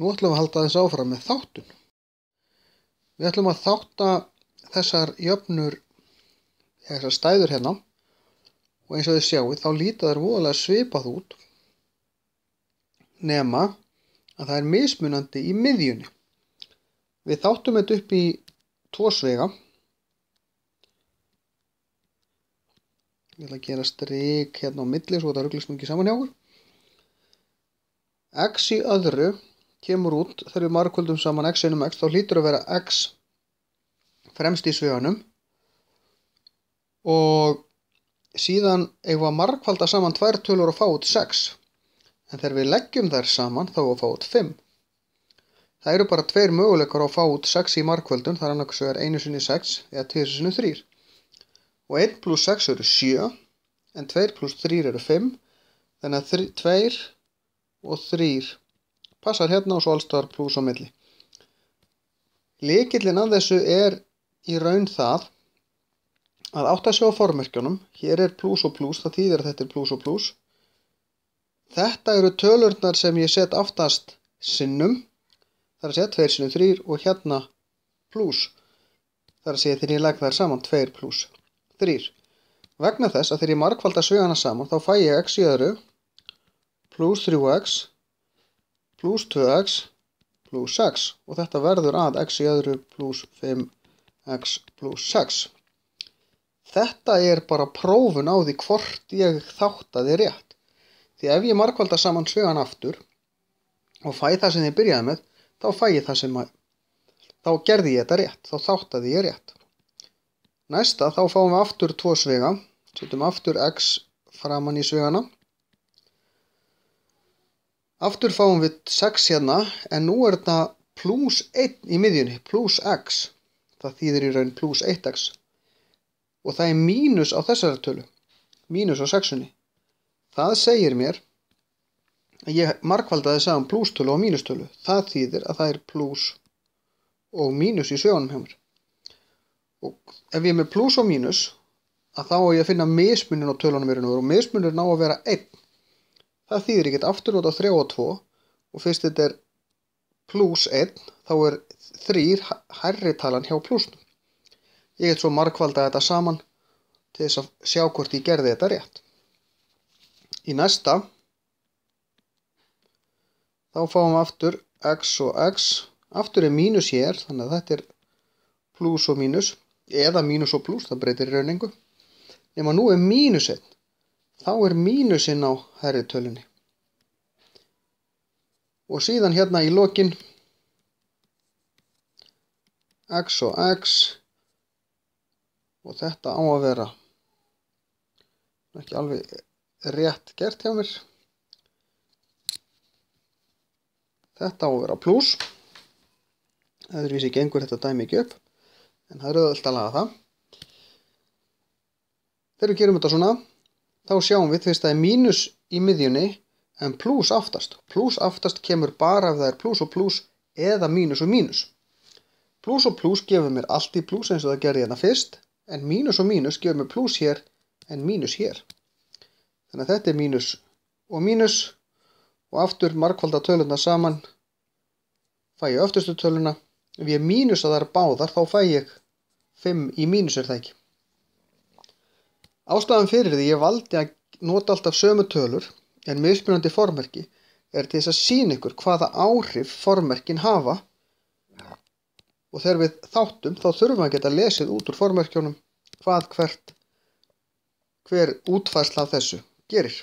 Nú ætlum við að halda þess áfram með þáttun. Við ætlum að þátta þessar jöfnur, þessar stæður hérna, og eins og þið sjáu þá líta þær voðalega svipað út, nema að það er mismunandi í miðjunni. Við þáttum þetta upp í 2 svega. Ég ætla að gera strik hérna á milli svo þetta ruglist ekki saman hjá okkur. X í öðru kemur út, þegar við margföldum saman x einum x, þá hlýtur að vera x fremst í sveganum og síðan eigum við að margfalda saman 2 tölur og fá út 6. En þegar við leggjum þær saman þá að fá út 5. Það eru bara 2 möguleikar að fá út 6 í margföldun, það er annars vegar 1 sinni 6 eða 2 sinni 3. Og 1 plus 6 eru 7, en 2 plus 3 eru 5, þannig að 2 og 3 passar hérna og svo allstaðar pluss á milli. Lykillinn að þessu er í raun það að átta sig á formerkjunum. Hér er pluss og pluss, það þýðir að þetta er pluss og pluss. Þetta eru tölurnar sem ég set aftast sinnum, það er að segja 2 sinnum 3 og hérna pluss. Það er að segja þegar ég legg þær saman 2 pluss 3. Vegna þess að þegar ég margfalda svegana saman þá fæ ég x í öðru pluss 3x pluss 2x pluss 6 og þetta verður að x í öðru pluss 5x pluss 6. Þetta er bara prófun á því hvort ég þáttaði rétt. Því ef ég margfalda saman svegan aftur og fæ það sem ég byrjaði með, þá fæ ég það sem þá gerði ég þetta rétt, þá þáttaði ég rétt. Næsta, þá fáum við aftur 2 svega, setjum aftur x framan í svegana. Aftur fáum við 6 hérna, en nú er þetta pluss 1 í miðjunni, pluss x. Það þýðir í raun pluss 1x. Og það er mínus á þessari tölu, mínus á 6-unni. Það segir mér að ég margfaldaði saman plusstölu og mínustölu. Það þýðir að það er pluss og mínus í sveganum hjá mér. Og ef ég er með pluss og mínus, að þá á ég að finna mismunin á tölunum í raun og mismunin á að vera 1. Það þýðir ég get aftur nota 3 og 2 og fyrst þetta er pluss 1 þá er 3 hærri talan hjá plussnum. Ég get svo margfalda þetta saman til þess að sjá hvort ég gerði þetta rétt. Í næsta þá fáum við aftur x og x. Aftur er mínus hér þannig að þetta er pluss og mínus eða mínus og pluss, það breytir í raun engu. Nema nú er mínus 1. Þá er mínusinn á hærri tölunni. Og síðan hérna í lokin x og x og þetta á að vera ekki alveg rétt gert hjá mér. Þetta á að vera pluss. Öðruvísi gengur þetta dæmi ekki upp, en það er auðvelt að laga það. Þegar við gerum þetta svona, þá sjáum við fyrst að það er mínus í miðjunni en pluss aftast. Pluss aftast kemur bara ef það er pluss og pluss eða mínus og mínus. Pluss og pluss gefur mér alltaf pluss eins og það gerði hérna fyrst, en mínus og mínus gefur mér pluss hér en mínus hér. Þannig að þetta er mínus og aftur margfalda tölurnar saman fæ ég öftustu töluna. Ef ég mínusa þar báðar þá fæ ég 5 í mínus er það ekki. Ástæðan fyrir því ég valdi að nota alltaf sömu tölur en mismunandi formerki er til þess að sýna ykkur hvaða áhrif formerkin hafa og þegar við þáttum þá þurfum við að geta lesið út úr formerkjunum hver útfærsla af þessu gerir.